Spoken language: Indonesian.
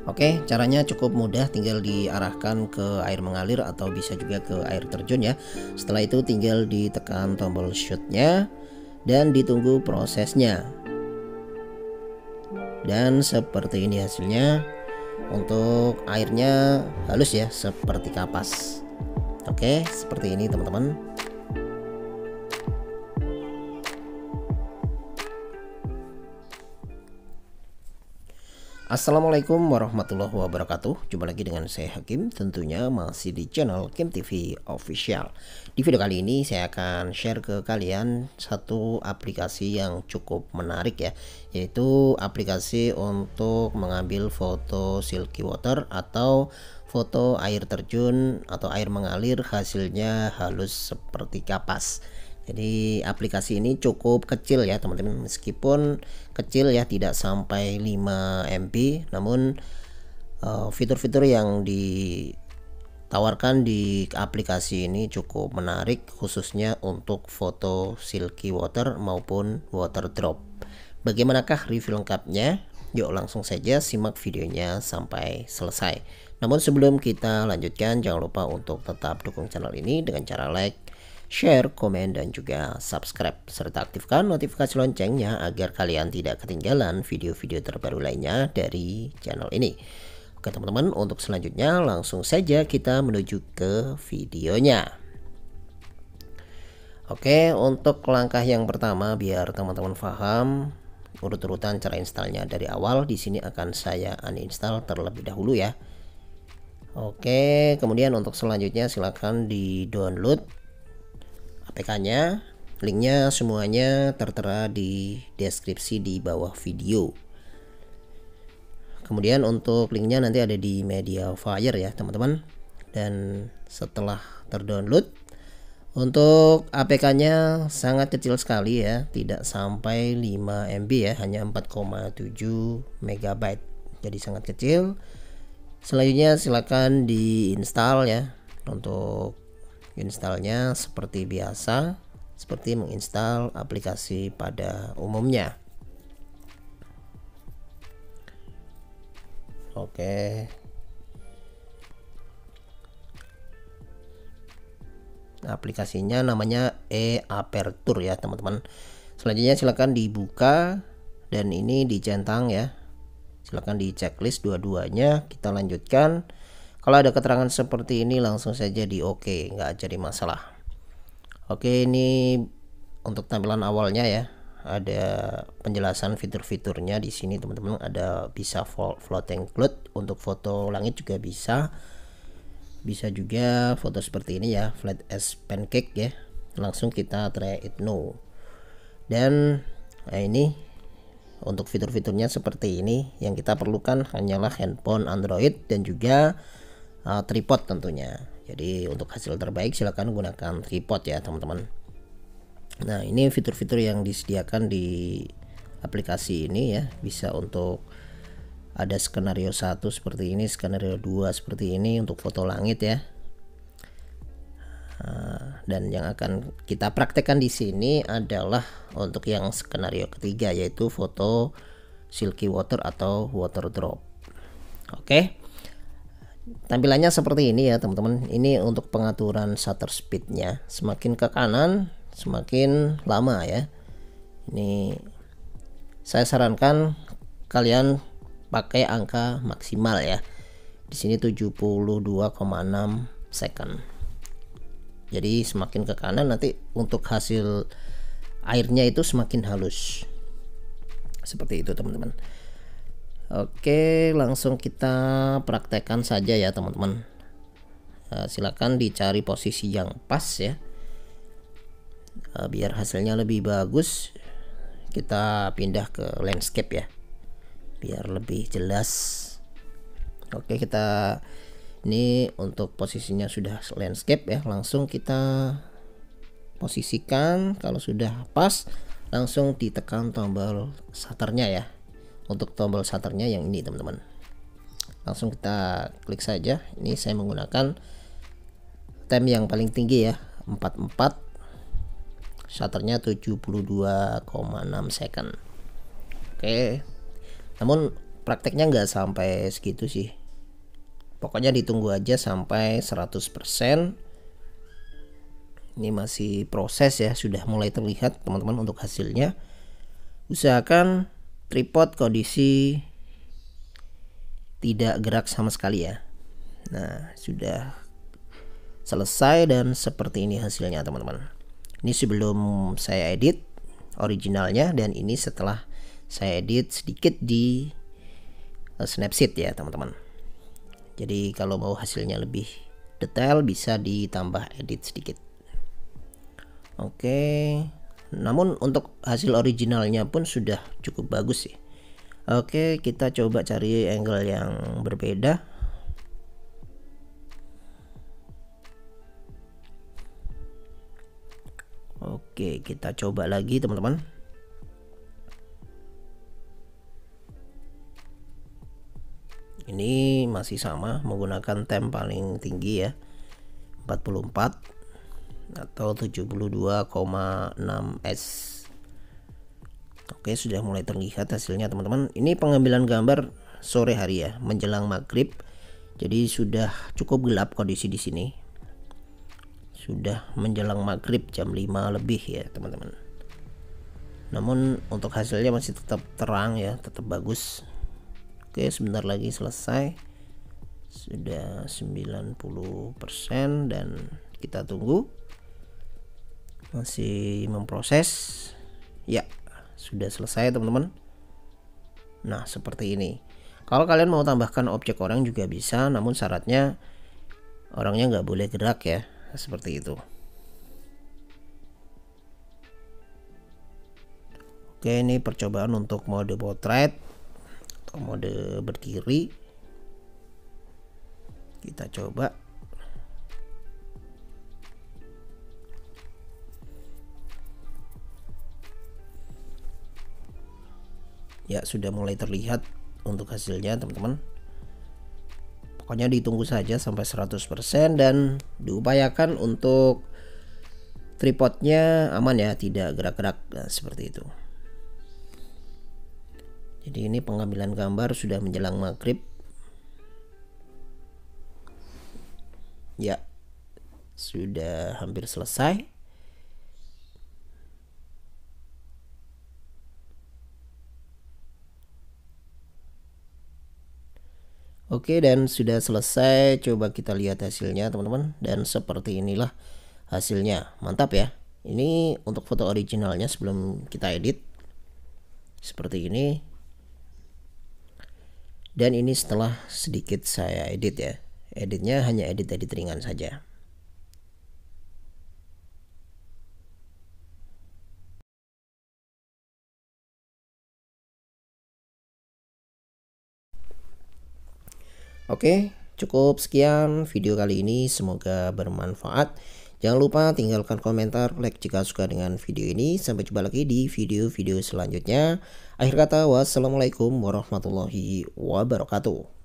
Oke, caranya cukup mudah, tinggal diarahkan ke air mengalir atau bisa juga ke air terjun ya. Setelah itu tinggal ditekan tombol shootnya dan ditunggu prosesnya. Dan seperti ini hasilnya. Untuk airnya halus ya, seperti kapas. Oke, seperti ini teman-teman. Assalamualaikum warahmatullahi wabarakatuh. Jumpa lagi dengan saya Hakim, tentunya masih di channel Kim TV Official. Di video kali ini saya akan share ke kalian satu aplikasi yang cukup menarik ya, yaitu aplikasi untuk mengambil foto silky water atau foto air terjun atau air mengalir hasilnya halus seperti kapas. Jadi aplikasi ini cukup kecil ya teman-teman, meskipun kecil ya, tidak sampai 5 MB, namun fitur-fitur yang ditawarkan di aplikasi ini cukup menarik, khususnya untuk foto silky water maupun water drop. Bagaimanakah review lengkapnya? Yuk langsung saja simak videonya sampai selesai. Namun sebelum kita lanjutkan, jangan lupa untuk tetap dukung channel ini dengan cara like, share, komen, dan juga subscribe, serta aktifkan notifikasi loncengnya agar kalian tidak ketinggalan video-video terbaru lainnya dari channel ini. Oke teman-teman, untuk selanjutnya langsung saja kita menuju ke videonya. Oke, untuk langkah yang pertama biar teman-teman paham urut-urutan cara installnya dari awal, di sini akan saya uninstall terlebih dahulu ya. Oke, kemudian untuk selanjutnya silahkan di download APK-nya, linknya semuanya tertera di deskripsi di bawah video. Kemudian untuk linknya nanti ada di Mediafire ya teman-teman. Dan setelah terdownload, untuk APK-nya sangat kecil sekali ya, tidak sampai 5 MB ya, hanya 4,7 MB. Jadi sangat kecil. Selanjutnya silakan diinstal ya. Untuk installnya seperti biasa, seperti menginstal aplikasi pada umumnya. Oke, aplikasinya namanya Aperture ya teman-teman. Selanjutnya silakan dibuka dan ini dicentang ya, silakan di checklist dua-duanya. Kita lanjutkan. Kalau ada keterangan seperti ini langsung saja di oke, nggak jadi masalah. Oke, ini untuk tampilan awalnya ya, ada penjelasan fitur-fiturnya di sini teman-teman. Ada bisa floating cloud, untuk foto langit juga bisa juga foto seperti ini ya, flat as pancake ya. Langsung kita try it now. Dan nah ini untuk fitur-fiturnya seperti ini. Yang kita perlukan hanyalah handphone Android dan juga tripod tentunya. Jadi untuk hasil terbaik silakan gunakan tripod ya teman-teman. Nah, ini fitur-fitur yang disediakan di aplikasi ini ya. Bisa untuk ada skenario 1 seperti ini, skenario 2 seperti ini untuk foto langit ya. Dan yang akan kita praktekkan di sini adalah untuk yang skenario ketiga, yaitu foto silky water atau water drop. Oke. Tampilannya seperti ini ya teman-teman. Ini untuk pengaturan shutter speednya, semakin ke kanan semakin lama ya. Ini saya sarankan kalian pakai angka maksimal ya. Di sini 72,6 second. Jadi semakin ke kanan nanti untuk hasil airnya itu semakin halus. Seperti itu teman-teman. Oke, langsung kita praktekkan saja ya teman-teman. Silakan dicari posisi yang pas ya, biar hasilnya lebih bagus. Kita pindah ke landscape ya, biar lebih jelas. Oke, kita ini untuk posisinya sudah landscape ya, langsung kita posisikan. Kalau sudah pas langsung ditekan tombol shutternya ya. Untuk tombol shutternya yang ini teman-teman, langsung kita klik saja. Ini saya menggunakan time yang paling tinggi ya, 44, shutternya 72,6 second. Oke, namun prakteknya nggak sampai segitu sih. Pokoknya ditunggu aja sampai 100%. Ini masih proses ya, sudah mulai terlihat teman-teman untuk hasilnya. Usahakan tripod kondisi tidak gerak sama sekali ya. Nah, sudah selesai dan seperti ini hasilnya teman-teman. Ini sebelum saya edit originalnya, dan ini setelah saya edit sedikit di Snapseed ya teman-teman. Jadi kalau mau hasilnya lebih detail bisa ditambah edit sedikit. Oke, namun untuk hasil originalnya pun sudah cukup bagus sih. Oke, kita coba cari angle yang berbeda. Oke, kita coba lagi teman-teman. Ini masih sama menggunakan temp paling tinggi ya, 44 atau 72,6S. Oke, sudah mulai terlihat hasilnya teman-teman. Ini pengambilan gambar sore hari ya, menjelang maghrib. Jadi sudah cukup gelap kondisi di sini. Sudah menjelang maghrib jam 5 lebih ya teman-teman. Namun untuk hasilnya masih tetap terang ya, tetap bagus. Oke, sebentar lagi selesai. Sudah 90% dan kita tunggu. Masih memproses. Ya, sudah selesai teman-teman. Nah, seperti ini. Kalau kalian mau tambahkan objek orang juga bisa, namun syaratnya orangnya nggak boleh gerak ya, seperti itu. Oke, ini percobaan untuk mode portrait atau mode berdiri. Kita coba. Ya, sudah mulai terlihat untuk hasilnya teman-teman. Pokoknya ditunggu saja sampai 100% dan diupayakan untuk tripodnya aman ya, tidak gerak-gerak. Nah, seperti itu. Jadi ini pengambilan gambar sudah menjelang maghrib. Ya, sudah hampir selesai. Oke, dan sudah selesai. Coba kita lihat hasilnya teman-teman. Dan seperti inilah hasilnya. Mantap ya. Ini untuk foto originalnya sebelum kita edit. Seperti ini. Dan ini setelah sedikit saya edit ya. Editnya hanya edit-edit ringan saja. Oke, cukup sekian video kali ini. Semoga bermanfaat. Jangan lupa tinggalkan komentar, like jika suka dengan video ini. Sampai jumpa lagi di video-video selanjutnya. Akhir kata, wassalamualaikum warahmatullahi wabarakatuh.